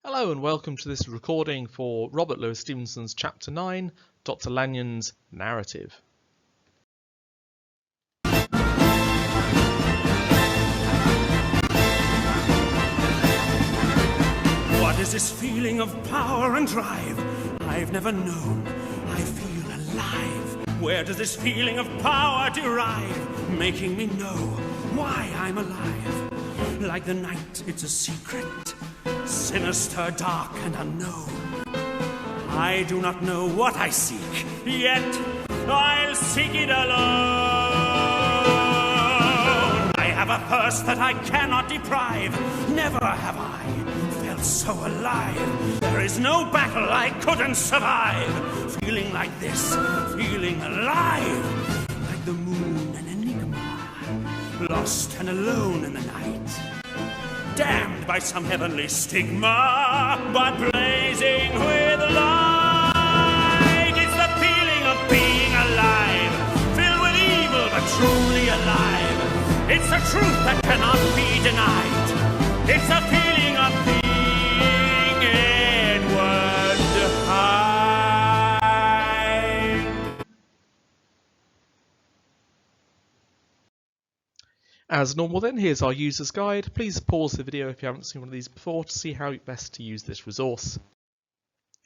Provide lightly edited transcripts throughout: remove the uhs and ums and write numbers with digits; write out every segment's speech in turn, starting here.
Hello and welcome to this recording for Robert Louis Stevenson's Chapter 9, Dr. Lanyon's Narrative. What is this feeling of power and drive I've never known? I feel alive. Where does this feeling of power derive, making me know why I'm alive? Like the night, it's a secret, sinister, dark, and unknown. I do not know what I seek, yet I'll seek it alone. I have a thirst that I cannot deprive. Never have I felt so alive. There is no battle I couldn't survive. Feeling like this, feeling alive. Like the moon, an enigma, lost and alone in the night. Damned by some heavenly stigma, but blazing with light. It's the feeling of being alive, filled with evil but truly alive. It's a truth that cannot be denied. It's a feeling of being inward hide. As normal then, here's our user's guide. Please pause the video if you haven't seen one of these before to see how best to use this resource.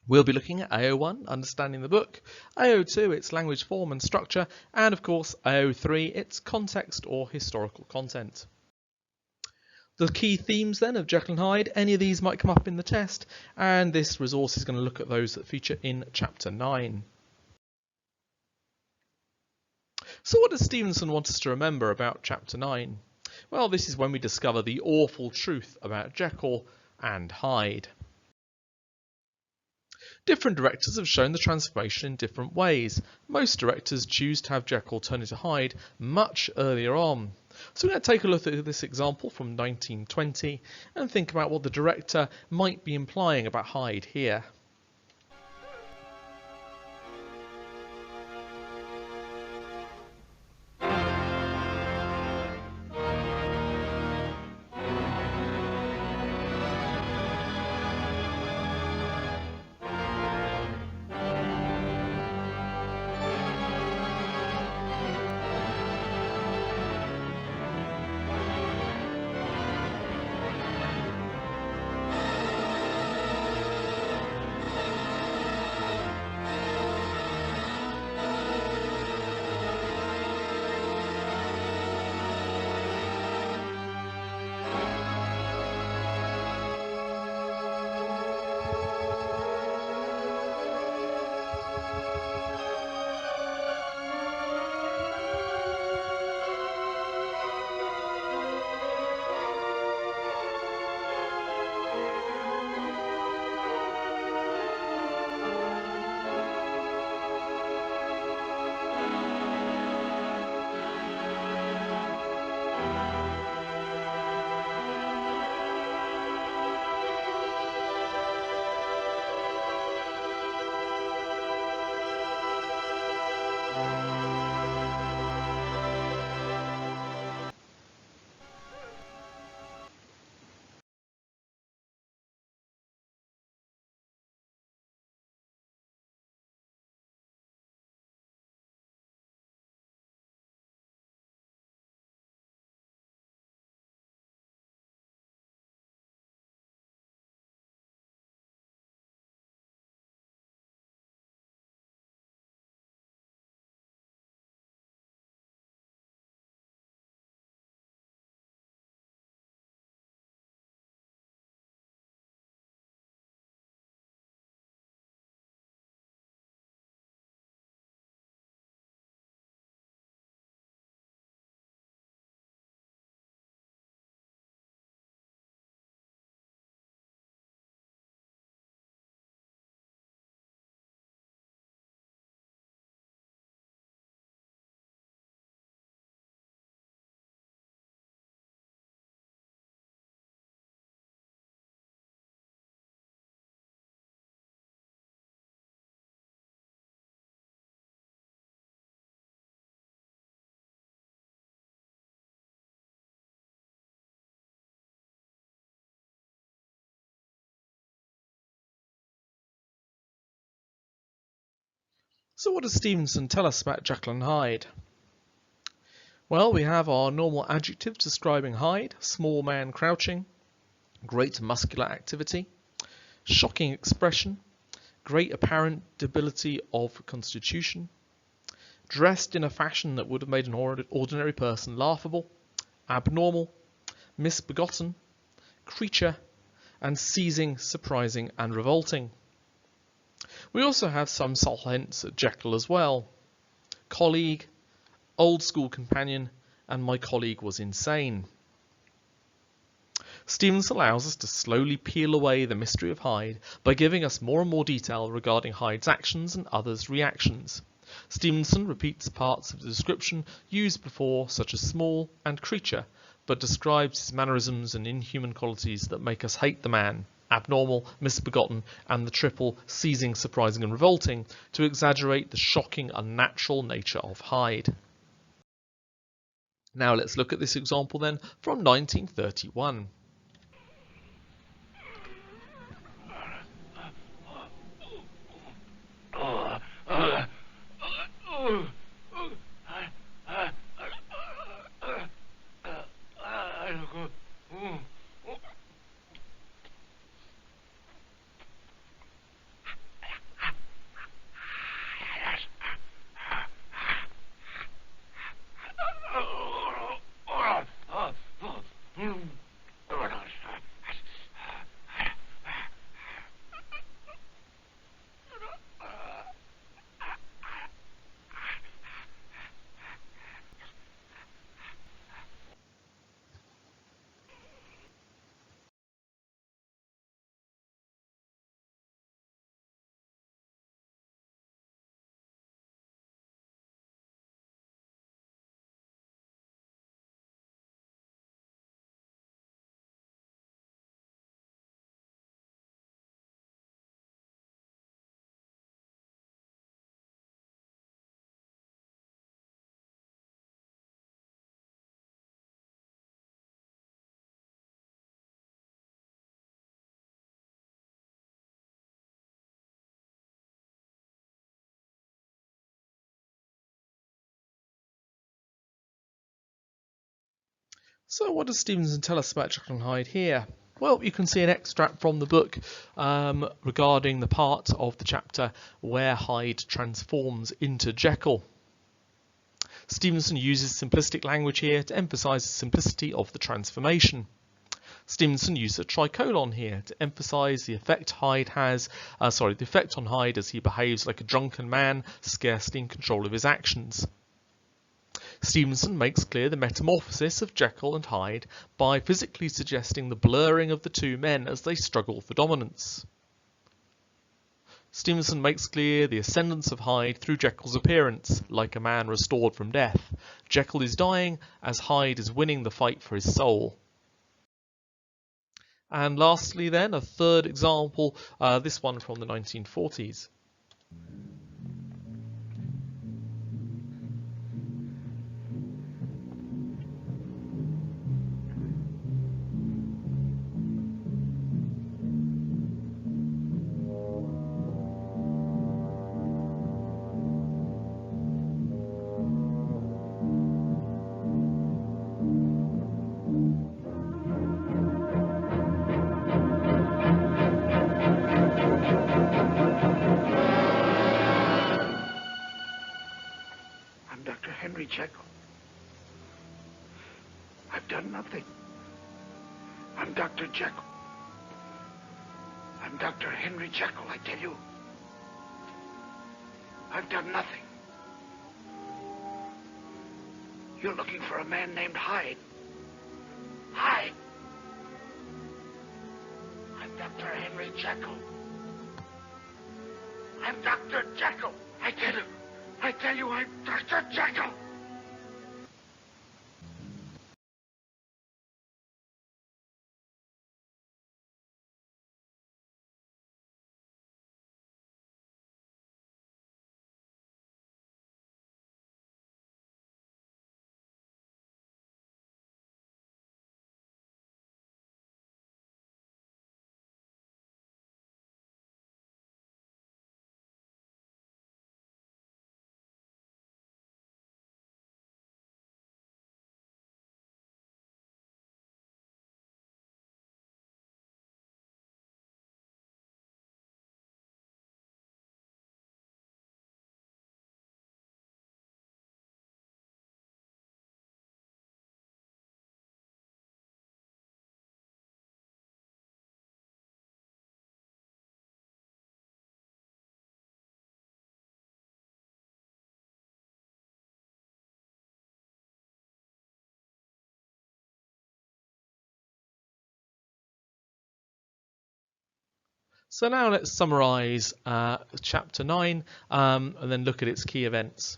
We'll be looking at AO1, understanding the book, AO2, its language form and structure, and of course AO3, its context or historical content. The key themes then of Jekyll and Hyde, any of these might come up in the test, and this resource is going to look at those that feature in Chapter 9. So what does Stevenson want us to remember about Chapter 9? Well, this is when we discover the awful truth about Jekyll and Hyde. Different directors have shown the transformation in different ways. Most directors choose to have Jekyll turn into Hyde much earlier on. So we're going to take a look at this example from 1920 and think about what the director might be implying about Hyde here. So what does Stevenson tell us about Jekyll and Hyde? Well, we have our normal adjectives describing Hyde: small man crouching, great muscular activity, shocking expression, great apparent debility of constitution, dressed in a fashion that would have made an ordinary person laughable, abnormal, misbegotten, creature, and seizing, surprising, and revolting. We also have some subtle hints at Jekyll as well: colleague, old school companion, and my colleague was insane. Stevenson allows us to slowly peel away the mystery of Hyde by giving us more and more detail regarding Hyde's actions and others' reactions. Stevenson repeats parts of the description used before, such as small and creature, but describes his mannerisms and inhuman qualities that make us hate the man, abnormal, misbegotten, and the triple seizing, surprising, and revolting, to exaggerate the shocking, unnatural nature of Hyde. Now let's look at this example then from 1931. So what does Stevenson tell us about Jekyll and Hyde here? Well, you can see an extract from the book regarding the part of the chapter where Hyde transforms into Jekyll. Stevenson uses simplistic language here to emphasise the simplicity of the transformation. Stevenson used a tricolon here to emphasise the effect the effect on Hyde as he behaves like a drunken man, scarcely in control of his actions. Stevenson makes clear the metamorphosis of Jekyll and Hyde by physically suggesting the blurring of the two men as they struggle for dominance. Stevenson makes clear the ascendance of Hyde through Jekyll's appearance, like a man restored from death. Jekyll is dying as Hyde is winning the fight for his soul. And lastly then, a third example, this one from the 1940s. Jekyll. I've done nothing. I'm Dr. Jekyll. I'm Dr. Henry Jekyll, I tell you. I've done nothing. You're looking for a man named Hyde. Hyde! I'm Dr. Henry Jekyll. I'm Dr. Jekyll. I tell you, I'm Dr. Jekyll. So now let's summarise Chapter 9 and then look at its key events.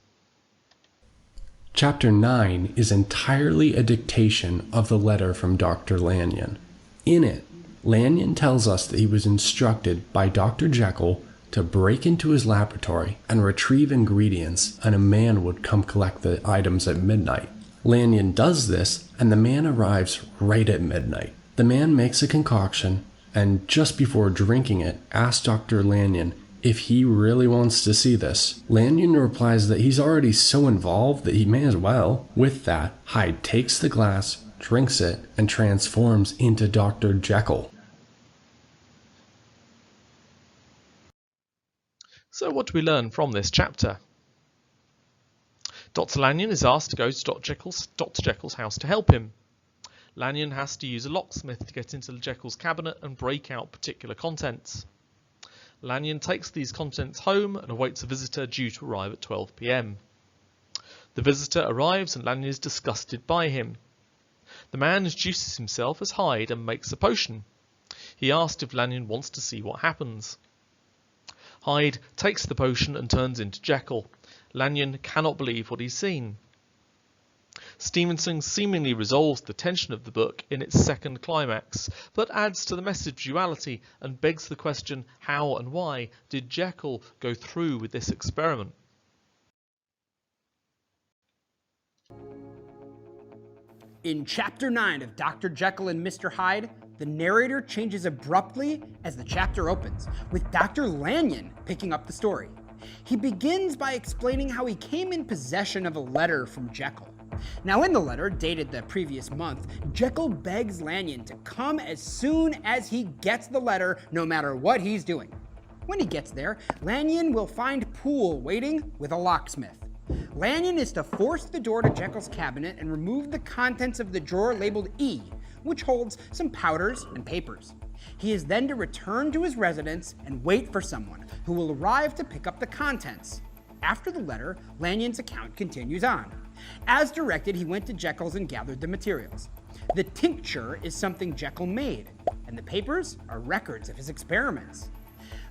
Chapter 9 is entirely a dictation of the letter from Dr. Lanyon. In it, Lanyon tells us that he was instructed by Dr. Jekyll to break into his laboratory and retrieve ingredients, and a man would come collect the items at midnight. Lanyon does this, and the man arrives right at midnight. The man makes a concoction, and just before drinking it, asks Dr. Lanyon if he really wants to see this. Lanyon replies that he's already so involved that he may as well. With that, Hyde takes the glass, drinks it, and transforms into Dr. Jekyll. So what do we learn from this chapter? Dr. Lanyon is asked to go to Dr. Jekyll's house to help him. Lanyon has to use a locksmith to get into Jekyll's cabinet and break out particular contents. Lanyon takes these contents home and awaits a visitor due to arrive at 12 p.m. The visitor arrives and Lanyon is disgusted by him. The man introduces himself as Hyde and makes a potion. He asks if Lanyon wants to see what happens. Hyde takes the potion and turns into Jekyll. Lanyon cannot believe what he's seen. Stevenson seemingly resolves the tension of the book in its second climax, but adds to the message duality and begs the question, how and why did Jekyll go through with this experiment? In Chapter 9 of Dr. Jekyll and Mr. Hyde, the narrator changes abruptly as the chapter opens, with Dr. Lanyon picking up the story. He begins by explaining how he came in possession of a letter from Jekyll. Now, in the letter, dated the previous month, Jekyll begs Lanyon to come as soon as he gets the letter, no matter what he's doing. When he gets there, Lanyon will find Poole waiting with a locksmith. Lanyon is to force the door to Jekyll's cabinet and remove the contents of the drawer labeled E, which holds some powders and papers. He is then to return to his residence and wait for someone who will arrive to pick up the contents. After the letter, Lanyon's account continues on. As directed, he went to Jekyll's and gathered the materials. The tincture is something Jekyll made, and the papers are records of his experiments.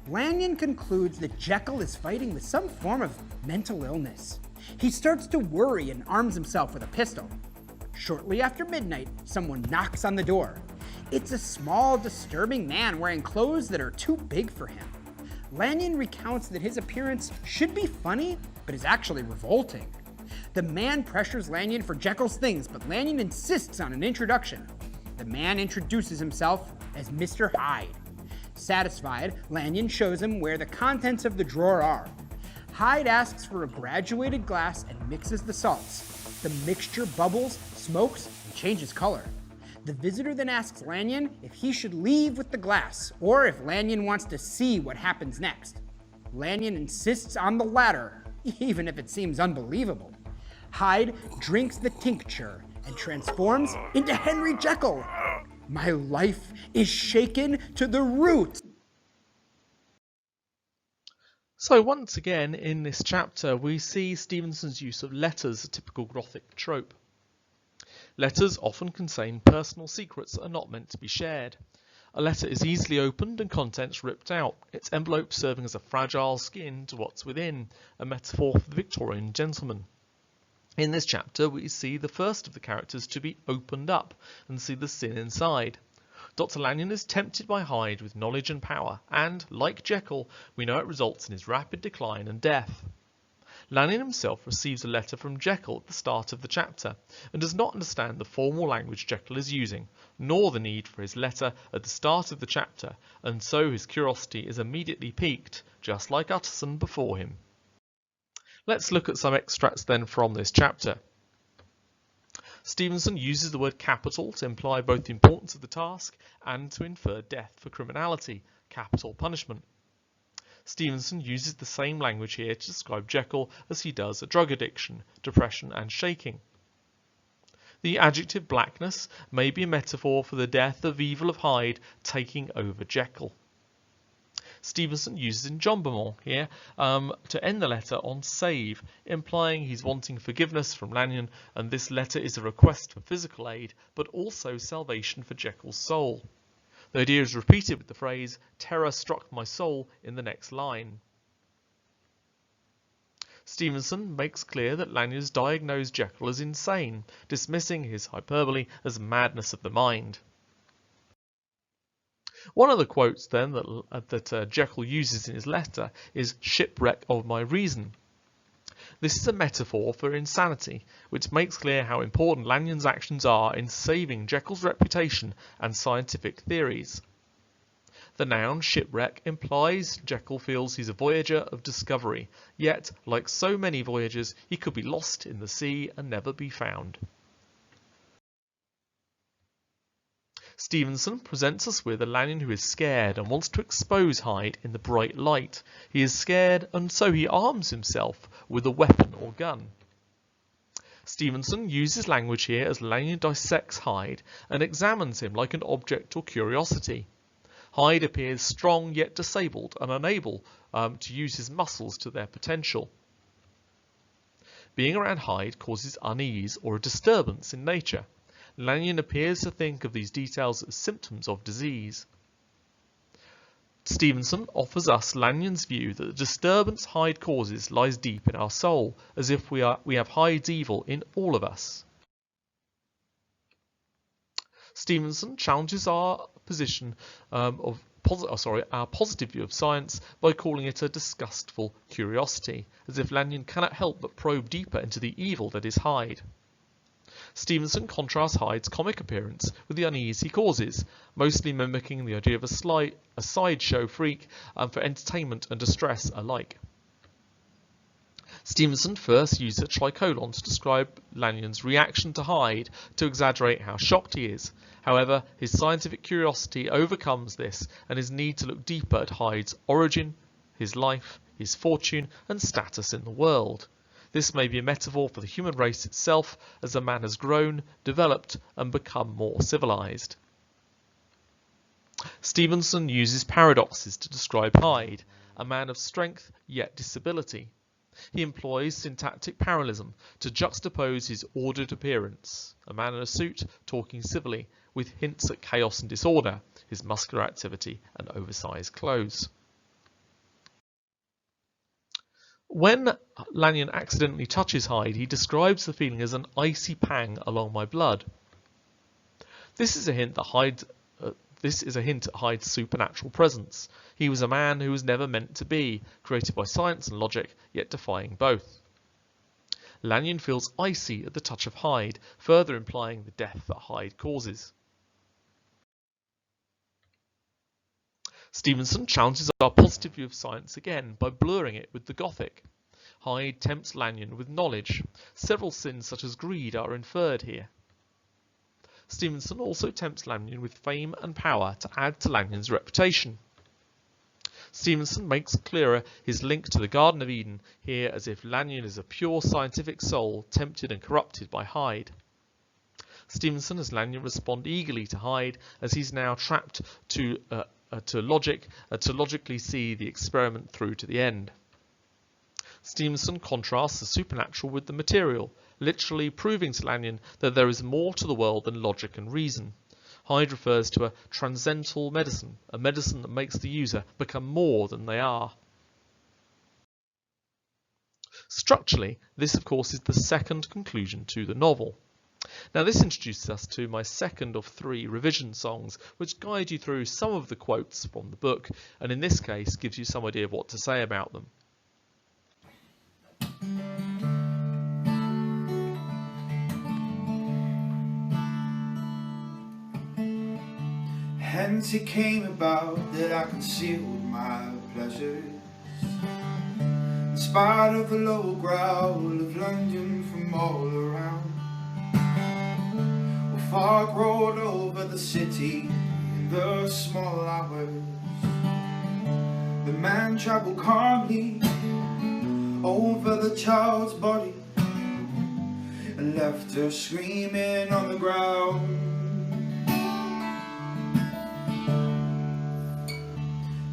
Lanyon concludes that Jekyll is fighting with some form of mental illness. He starts to worry and arms himself with a pistol. Shortly after midnight, someone knocks on the door. It's a small, disturbing man wearing clothes that are too big for him. Lanyon recounts that his appearance should be funny, but is actually revolting. The man pressures Lanyon for Jekyll's things, but Lanyon insists on an introduction. The man introduces himself as Mr. Hyde. Satisfied, Lanyon shows him where the contents of the drawer are. Hyde asks for a graduated glass and mixes the salts. The mixture bubbles, smokes, and changes color. The visitor then asks Lanyon if he should leave with the glass, or if Lanyon wants to see what happens next. Lanyon insists on the latter, even if it seems unbelievable. Hyde drinks the tincture and transforms into Henry Jekyll. My life is shaken to the root. So once again in this chapter we see Stevenson's use of letters, a typical Gothic trope. Letters often contain personal secrets that are not meant to be shared. A letter is easily opened and contents ripped out, its envelope serving as a fragile skin to what's within, a metaphor for the Victorian gentleman. In this chapter we see the first of the characters to be opened up and see the sin inside. Dr. Lanyon is tempted by Hyde with knowledge and power, and, like Jekyll, we know it results in his rapid decline and death. Lanyon himself receives a letter from Jekyll at the start of the chapter, and does not understand the formal language Jekyll is using, nor the need for his letter at the start of the chapter, and so his curiosity is immediately piqued, just like Utterson before him. Let's look at some extracts then from this chapter. Stevenson uses the word capital to imply both the importance of the task and to infer death for criminality, capital punishment. Stevenson uses the same language here to describe Jekyll as he does a drug addiction, depression and shaking. The adjective blackness may be a metaphor for the death of evil of Hyde taking over Jekyll. Stevenson uses enjambment here to end the letter on save, implying he's wanting forgiveness from Lanyon, and this letter is a request for physical aid, but also salvation for Jekyll's soul. The idea is repeated with the phrase, "Terror struck my soul," in the next line. Stevenson makes clear that Lanyard's diagnosed Jekyll as insane, dismissing his hyperbole as madness of the mind. One of the quotes then that Jekyll uses in his letter is "shipwreck of my reason." This is a metaphor for insanity, which makes clear how important Lanyon's actions are in saving Jekyll's reputation and scientific theories. The noun shipwreck implies Jekyll feels he's a voyager of discovery, yet, like so many voyagers, he could be lost in the sea and never be found. Stevenson presents us with a Lanyon who is scared and wants to expose Hyde in the bright light. He is scared, and so he arms himself with a weapon or gun. Stevenson uses language here as Lanyon dissects Hyde and examines him like an object or curiosity. Hyde appears strong yet disabled and unable to use his muscles to their potential. Being around Hyde causes unease or a disturbance in nature. Lanyon appears to think of these details as symptoms of disease. Stevenson offers us Lanyon's view that the disturbance Hyde causes lies deep in our soul, as if we have Hyde's evil in all of us. Stevenson challenges our position our positive view of science by calling it a disgustful curiosity, as if Lanyon cannot help but probe deeper into the evil that is Hyde. Stevenson contrasts Hyde's comic appearance with the unease he causes, mostly mimicking the idea of a sideshow freak for entertainment and distress alike. Stevenson first used a tricolon to describe Lanyon's reaction to Hyde to exaggerate how shocked he is. However, his scientific curiosity overcomes this and his need to look deeper at Hyde's origin, his life, his fortune and status in the world. This may be a metaphor for the human race itself as a man has grown, developed and become more civilized. Stevenson uses paradoxes to describe Hyde, a man of strength yet disability. He employs syntactic parallelism to juxtapose his ordered appearance, a man in a suit talking civilly, with hints at chaos and disorder, his muscular activity and oversized clothes. When Lanyon accidentally touches Hyde, he describes the feeling as an icy pang along my blood. This is a hint at Hyde's supernatural presence. He was a man who was never meant to be, created by science and logic, yet defying both. Lanyon feels icy at the touch of Hyde, further implying the death that Hyde causes. Stevenson challenges our positive view of science again by blurring it with the Gothic. Hyde tempts Lanyon with knowledge. Several sins such as greed are inferred here. Stevenson also tempts Lanyon with fame and power to add to Lanyon's reputation. Stevenson makes clearer his link to the Garden of Eden here, as if Lanyon is a pure scientific soul tempted and corrupted by Hyde. Stevenson has Lanyon respond eagerly to Hyde as he's now trapped to logically see the experiment through to the end. Stevenson contrasts the supernatural with the material, literally proving to Lanyon that there is more to the world than logic and reason. Hyde refers to a transcendental medicine, a medicine that makes the user become more than they are. Structurally, this of course is the second conclusion to the novel. Now this introduces us to my second of 3 revision songs, which guide you through some of the quotes from the book, and in this case gives you some idea of what to say about them. Hence it came about that I concealed my pleasures, in spite of the low growl of London from all around. Fog rolled over the city in the small hours. The man travelled calmly over the child's body and left her screaming on the ground.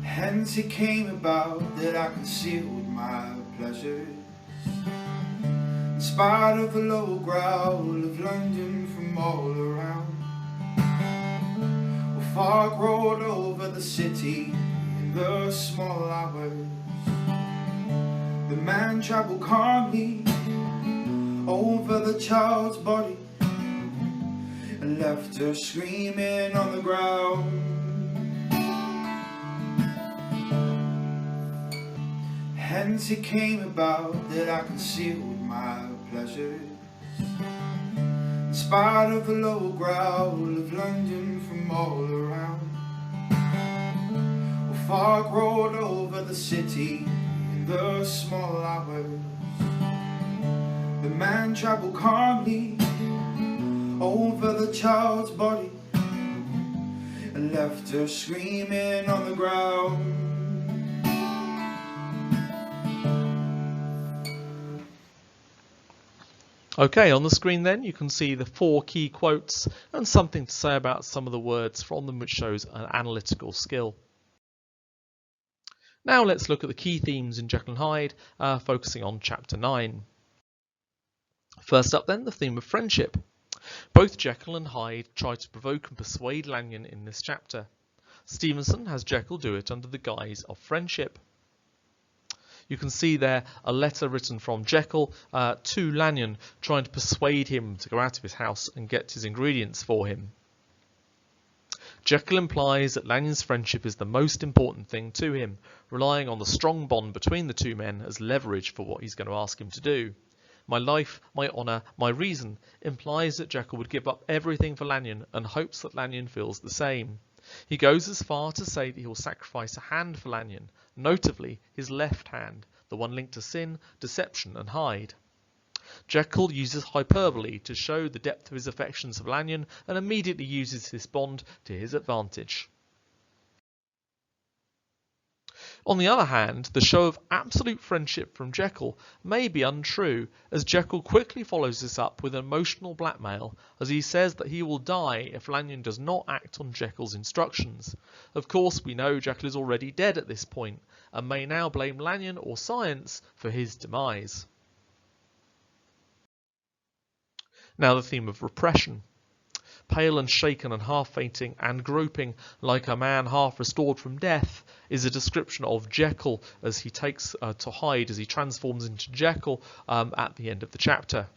Hence it came about that I concealed my pleasures, in spite of the low growl of London from all around. fog rolled over the city in the small hours. The man traveled calmly over the child's body and left her screaming on the ground. Hence it came about that I concealed my pleasures, in spite of the low growl of London from all around. A fog rolled over the city in the small hours. The man traveled calmly over the child's body and left her screaming on the ground. Okay, on the screen then you can see the 4 key quotes and something to say about some of the words from them, which shows an analytical skill. Now let's look at the key themes in Jekyll and Hyde, focusing on chapter 9. First up then, the theme of friendship. Both Jekyll and Hyde try to provoke and persuade Lanyon in this chapter. Stevenson has Jekyll do it under the guise of friendship. You can see there a letter written from Jekyll to Lanyon, trying to persuade him to go out of his house and get his ingredients for him. Jekyll implies that Lanyon's friendship is the most important thing to him, relying on the strong bond between the two men as leverage for what he's going to ask him to do. My life, my honour, my reason implies that Jekyll would give up everything for Lanyon and hopes that Lanyon feels the same. He goes as far to say that he will sacrifice a hand for Lanyon, notably his left hand, the one linked to sin, deception and Hyde. Jekyll uses hyperbole to show the depth of his affections for Lanyon and immediately uses this bond to his advantage. On the other hand, the show of absolute friendship from Jekyll may be untrue, as Jekyll quickly follows this up with emotional blackmail, as he says that he will die if Lanyon does not act on Jekyll's instructions. Of course, we know Jekyll is already dead at this point, and may now blame Lanyon or science for his demise. Now the theme of repression. Pale and shaken and half fainting and groping like a man half restored from death is a description of Jekyll as he takes to Hyde as he transforms into Jekyll at the end of the chapter.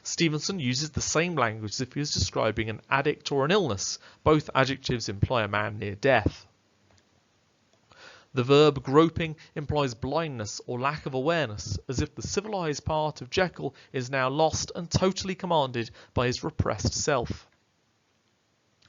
Stevenson uses the same language as if he was describing an addict or an illness. Both adjectives imply a man near death. The verb groping implies blindness or lack of awareness, as if the civilized part of Jekyll is now lost and totally commanded by his repressed self.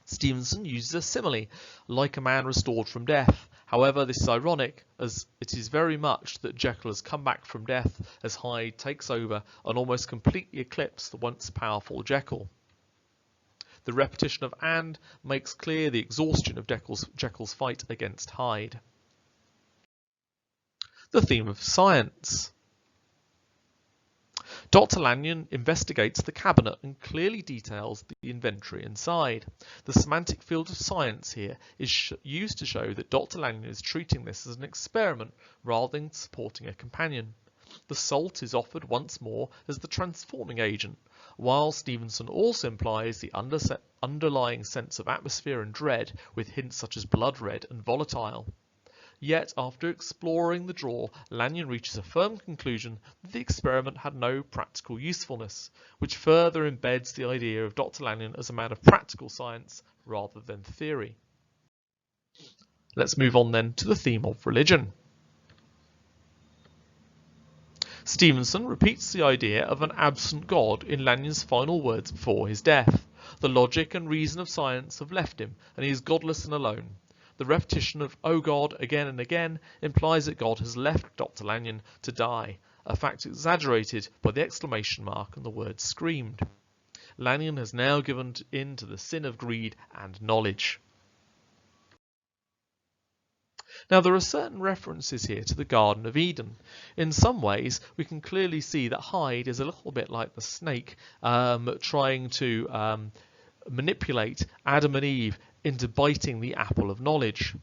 Stevenson uses a simile, like a man restored from death. However, this is ironic, as it is very much that Jekyll has come back from death as Hyde takes over and almost completely eclipses the once powerful Jekyll. The repetition of "and" makes clear the exhaustion of Jekyll's fight against Hyde. The theme of science. Dr. Lanyon investigates the cabinet and clearly details the inventory inside. The semantic field of science here is used to show that Dr. Lanyon is treating this as an experiment rather than supporting a companion. The salt is offered once more as the transforming agent, while Stevenson also implies the underlying sense of atmosphere and dread with hints such as blood red and volatile. Yet, after exploring the drawer, Lanyon reaches a firm conclusion that the experiment had no practical usefulness, which further embeds the idea of Dr. Lanyon as a man of practical science rather than theory. Let's move on then to the theme of religion. Stevenson repeats the idea of an absent God in Lanyon's final words before his death. The logic and reason of science have left him, and he is godless and alone. The repetition of "Oh God" again and again implies that God has left Dr. Lanyon to die, a fact exaggerated by the exclamation mark and the word "screamed." Lanyon has now given in to the sin of greed and knowledge. Now there are certain references here to the Garden of Eden. In some ways we can clearly see that Hyde is a little bit like the snake trying to manipulate Adam and Eve into biting the apple of knowledge.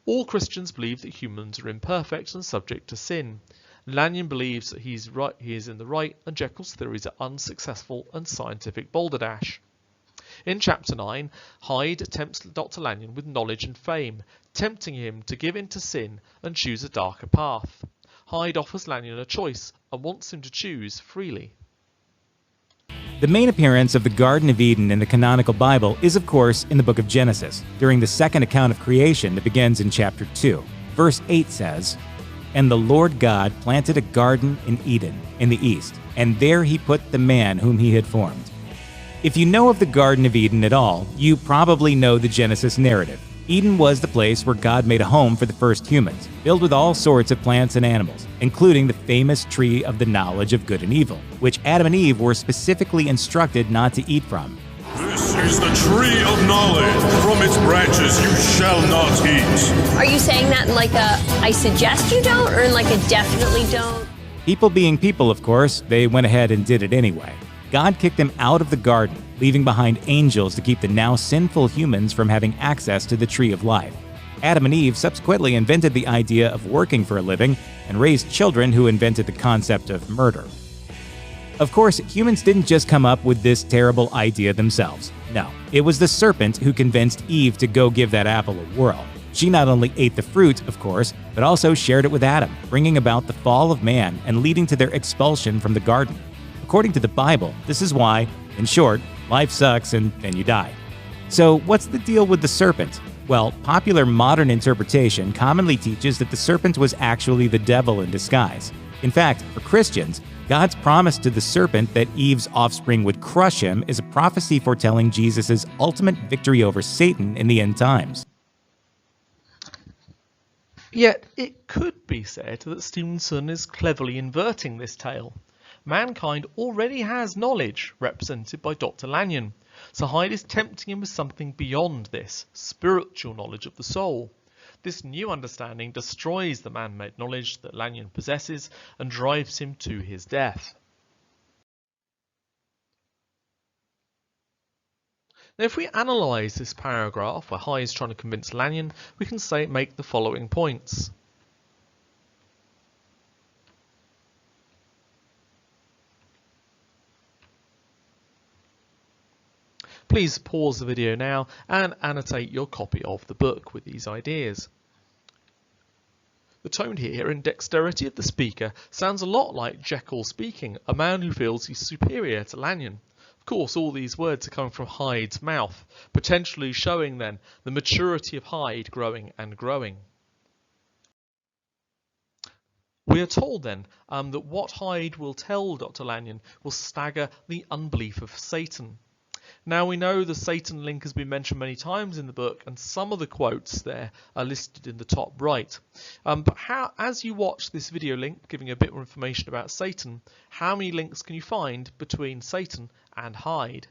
All Christians believe that humans are imperfect and subject to sin. Lanyon believes that he is in the right, and Jekyll's theories are unsuccessful and scientific balderdash. In Chapter 9, Hyde tempts Dr. Lanyon with knowledge and fame, tempting him to give in to sin and choose a darker path. Hyde offers Lanyon a choice and wants him to choose freely. The main appearance of the Garden of Eden in the canonical Bible is, of course, in the book of Genesis, during the second account of creation that begins in chapter 2. Verse 8 says, "And the Lord God planted a garden in Eden, in the east, and there he put the man whom he had formed." If you know of the Garden of Eden at all, you probably know the Genesis narrative. Eden was the place where God made a home for the first humans, filled with all sorts of plants and animals, including the famous tree of the knowledge of good and evil, which Adam and Eve were specifically instructed not to eat from. "This is the tree of knowledge. From its branches you shall not eat." Are you saying that in like a I suggest you don't, or in like a definitely don't? People being people, of course, they went ahead and did it anyway. God kicked them out of the garden, leaving behind angels to keep the now sinful humans from having access to the tree of life. Adam and Eve subsequently invented the idea of working for a living and raised children who invented the concept of murder. Of course, humans didn't just come up with this terrible idea themselves. No, it was the serpent who convinced Eve to go give that apple a whirl. She not only ate the fruit, of course, but also shared it with Adam, bringing about the fall of man and leading to their expulsion from the garden. According to the Bible, this is why, in short, life sucks and then you die. So what's the deal with the serpent? Well, popular modern interpretation commonly teaches that the serpent was actually the devil in disguise. In fact, for Christians, God's promise to the serpent that Eve's offspring would crush him is a prophecy foretelling Jesus' ultimate victory over Satan in the end times. Yet it could be said that Stevenson is cleverly inverting this tale. Mankind already has knowledge, represented by Dr. Lanyon, so Hyde is tempting him with something beyond this, spiritual knowledge of the soul. This new understanding destroys the man-made knowledge that Lanyon possesses and drives him to his death. Now, if we analyse this paragraph where Hyde is trying to convince Lanyon, we can make the following points. Please pause the video now and annotate your copy of the book with these ideas. The tone here and dexterity of the speaker sounds a lot like Jekyll speaking, a man who feels he's superior to Lanyon. Of course, all these words are coming from Hyde's mouth, potentially showing then the maturity of Hyde growing and growing. We are told then that what Hyde will tell Dr. Lanyon will stagger the unbelief of Satan. Now we know the Satan link has been mentioned many times in the book, and some of the quotes there are listed in the top right. But as you watch this video link giving a bit more information about Satan, how many links can you find between Satan and Hyde?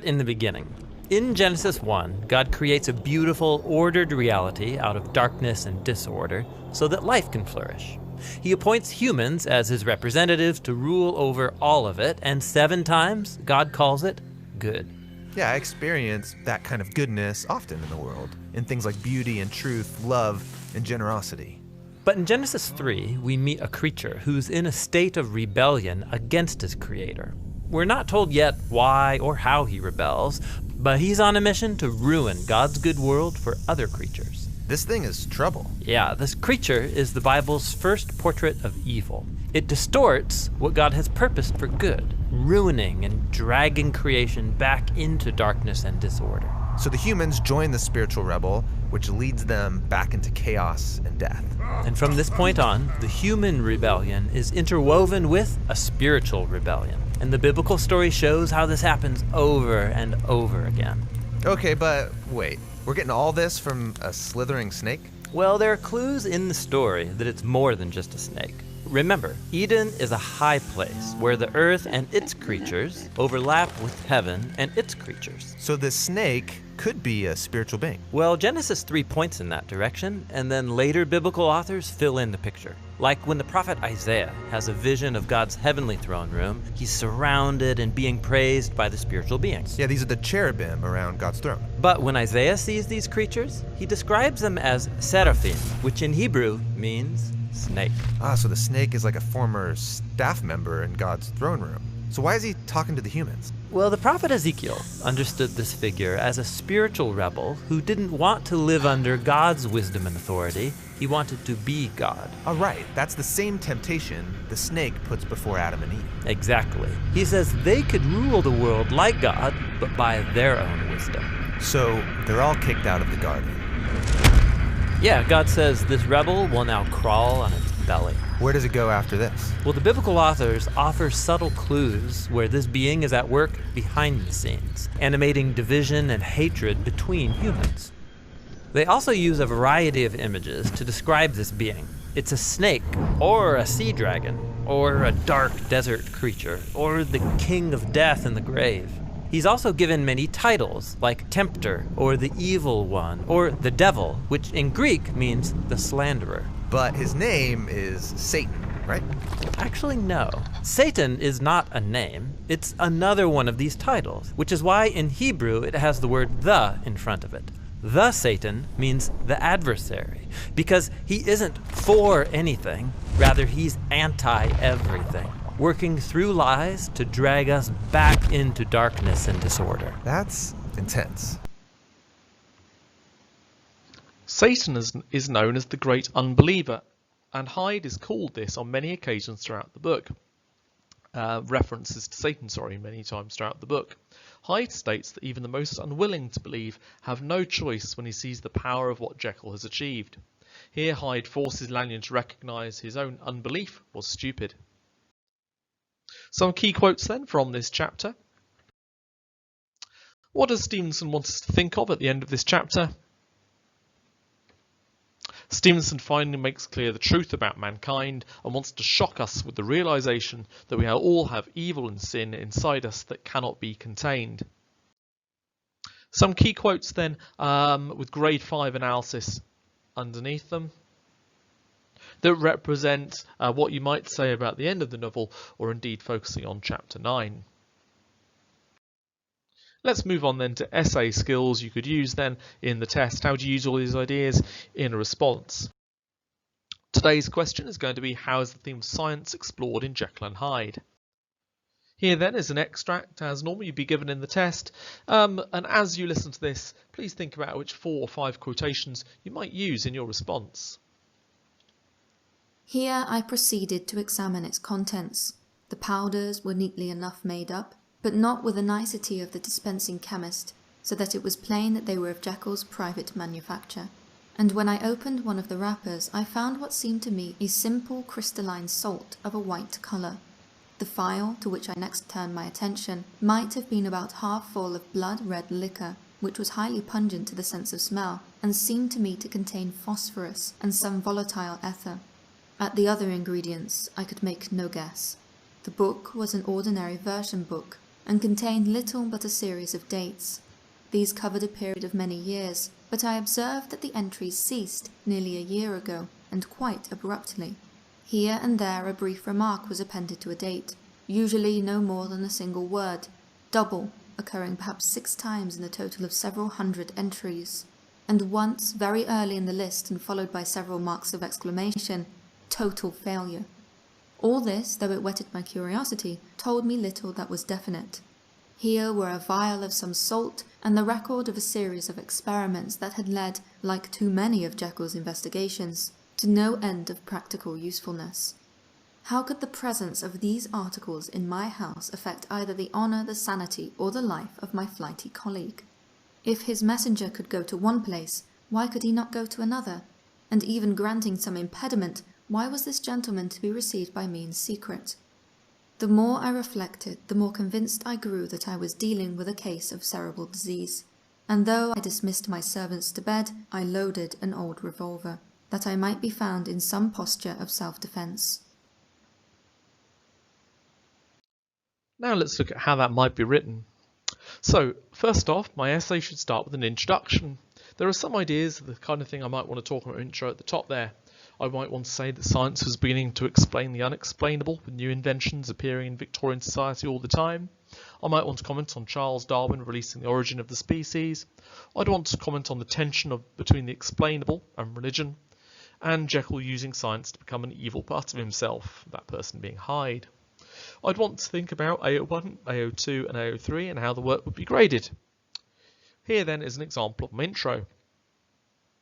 In the beginning. In Genesis 1, God creates a beautiful, ordered reality out of darkness and disorder so that life can flourish. He appoints humans as his representatives to rule over all of it, and 7 times God calls it good. Yeah, I experience that kind of goodness often in the world, in things like beauty and truth, love and generosity. But in Genesis 3, we meet a creature who's in a state of rebellion against his creator. We're not told yet why or how he rebels, but he's on a mission to ruin God's good world for other creatures. This thing is trouble. Yeah, this creature is the Bible's first portrait of evil. It distorts what God has purposed for good, ruining and dragging creation back into darkness and disorder. So the humans join the spiritual rebel, which leads them back into chaos and death. And from this point on, the human rebellion is interwoven with a spiritual rebellion. And the biblical story shows how this happens over and over again. Okay, but wait. We're getting all this from a slithering snake? Well, there are clues in the story that it's more than just a snake. Remember, Eden is a high place where the earth and its creatures overlap with heaven and its creatures. So this snake could be a spiritual being. Well, Genesis 3 points in that direction, and then later biblical authors fill in the picture. Like when the prophet Isaiah has a vision of God's heavenly throne room, he's surrounded and being praised by the spiritual beings. Yeah, these are the cherubim around God's throne. But when Isaiah sees these creatures, he describes them as seraphim, which in Hebrew means snake. So the snake is like a former staff member in God's throne room. So why is he talking to the humans? Well, the prophet Ezekiel understood this figure as a spiritual rebel who didn't want to live under God's wisdom and authority. He wanted to be God. All right, that's the same temptation the snake puts before Adam and Eve. Exactly. He says they could rule the world like God, but by their own wisdom. So they're all kicked out of the garden. Yeah, God says this rebel will now crawl on its belly. Where does it go after this? Well, the biblical authors offer subtle clues where this being is at work behind the scenes, animating division and hatred between humans. They also use a variety of images to describe this being. It's a snake, or a sea dragon, or a dark desert creature, or the king of death in the grave. He's also given many titles, like Tempter, or the Evil One, or the Devil, which in Greek means the slanderer. But his name is Satan, right? Actually, no. Satan is not a name. It's another one of these titles, which is why in Hebrew it has the word the in front of it. The Satan means the adversary, because he isn't for anything, rather he's anti-everything, working through lies to drag us back into darkness and disorder. That's intense. Satan is known as the Great Unbeliever, and Hyde is called this on many occasions throughout the book. References to Satan, many times throughout the book. Hyde states that even the most unwilling to believe have no choice when he sees the power of what Jekyll has achieved. Here Hyde forces Lanyon to recognise his own unbelief was stupid. Some key quotes then from this chapter. What does Stevenson want us to think of at the end of this chapter? Stevenson finally makes clear the truth about mankind and wants to shock us with the realisation that we all have evil and sin inside us that cannot be contained. Some key quotes then with grade 5 analysis underneath them that represent what you might say about the end of the novel, or indeed focusing on chapter 9. Let's move on then to essay skills you could use then in the test. How do you use all these ideas in a response? Today's question is going to be, how is the theme of science explored in Jekyll and Hyde? Here then is an extract as normal you'd be given in the test, and as you listen to this, please think about which 4 or 5 quotations you might use in your response. Here I proceeded to examine its contents. The powders were neatly enough made up, but not with the nicety of the dispensing chemist, so that it was plain that they were of Jekyll's private manufacture. And when I opened one of the wrappers, I found what seemed to me a simple crystalline salt of a white colour. The phial, to which I next turned my attention, might have been about half full of blood-red liquor, which was highly pungent to the sense of smell, and seemed to me to contain phosphorus and some volatile ether. At the other ingredients, I could make no guess. The book was an ordinary version book, and contained little but a series of dates. These covered a period of many years, but I observed that the entries ceased nearly a year ago, and quite abruptly. Here and there a brief remark was appended to a date, usually no more than a single word, double, occurring perhaps 6 times in a total of several hundred entries, and once very early in the list and followed by several marks of exclamation, total failure. All this, though it whetted my curiosity, told me little that was definite. Here were a vial of some salt and the record of a series of experiments that had led, like too many of Jekyll's investigations, to no end of practical usefulness. How could the presence of these articles in my house affect either the honour, the sanity, or the life of my flighty colleague? If his messenger could go to one place, why could he not go to another? And even granting some impediment, why was this gentleman to be received by me in secret? The more I reflected, the more convinced I grew that I was dealing with a case of cerebral disease, and though I dismissed my servants to bed, I loaded an old revolver, that I might be found in some posture of self-defence. Now let's look at how that might be written. So, first off, my essay should start with an introduction. There are some ideas of the kind of thing I might want to talk about intro at the top there. I might want to say that science was beginning to explain the unexplainable, with new inventions appearing in Victorian society all the time. I might want to comment on Charles Darwin releasing The Origin of the Species. I'd want to comment on the tension between the explainable and religion, and Jekyll using science to become an evil part of himself, that person being Hyde. I'd want to think about AO1, AO2 and AO3 and how the work would be graded. Here then is an example of my intro.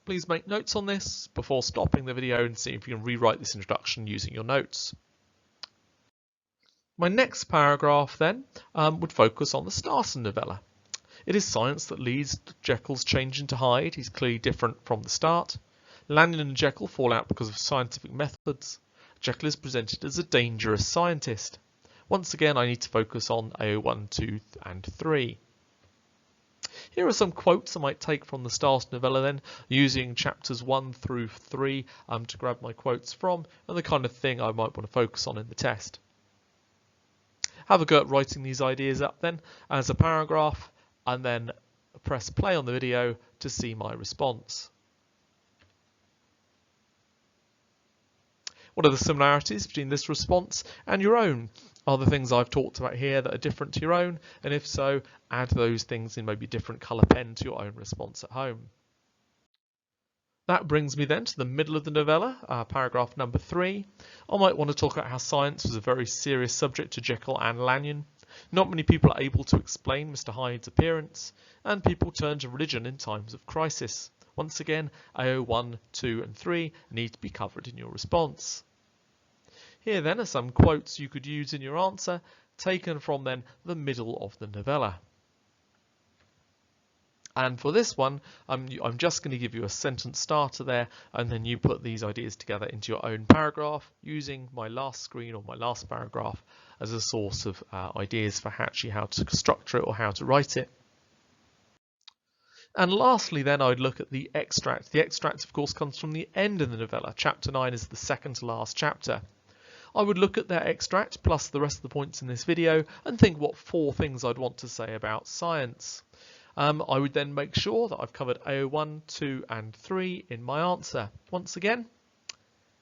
Please make notes on this before stopping the video and see if you can rewrite this introduction using your notes. My next paragraph then would focus on the Stevenson novella. It is science that leads to Jekyll's change into Hyde. He's clearly different from the start. Lanyon and Jekyll fall out because of scientific methods. Jekyll is presented as a dangerous scientist. Once again, I need to focus on AO1, 2 and 3. Here are some quotes I might take from the Stevenson novella then, using chapters 1 through 3 to grab my quotes from, and the kind of thing I might want to focus on in the test. Have a go at writing these ideas up then as a paragraph, and then press play on the video to see my response. What are the similarities between this response and your own? Are the things I've talked about here that are different to your own? And if so, add those things in maybe different colour pen to your own response at home. That brings me then to the middle of the novella, paragraph number 3. I might want to talk about how science was a very serious subject to Jekyll and Lanyon. Not many people are able to explain Mr Hyde's appearance, and people turn to religion in times of crisis. Once again, AO1, 2 and 3 need to be covered in your response. Here then are some quotes you could use in your answer, taken from then the middle of the novella. And for this one, I'm just going to give you a sentence starter there, and then you put these ideas together into your own paragraph using my last screen or my last paragraph as a source of ideas for actually how to structure it or how to write it. And lastly then, I'd look at the extract. The extract of course comes from the end of the novella. Chapter 9 is the second to last chapter. I would look at that extract plus the rest of the points in this video and think what 4 things I'd want to say about science. I would then make sure that I've covered AO1, 2 and 3 in my answer. Once again,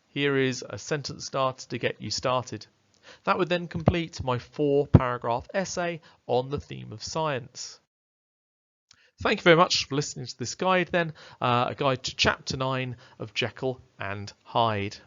here is a sentence starter to get you started. That would then complete my 4-paragraph essay on the theme of science. Thank you very much for listening to this guide then, a guide to chapter 9 of Jekyll and Hyde.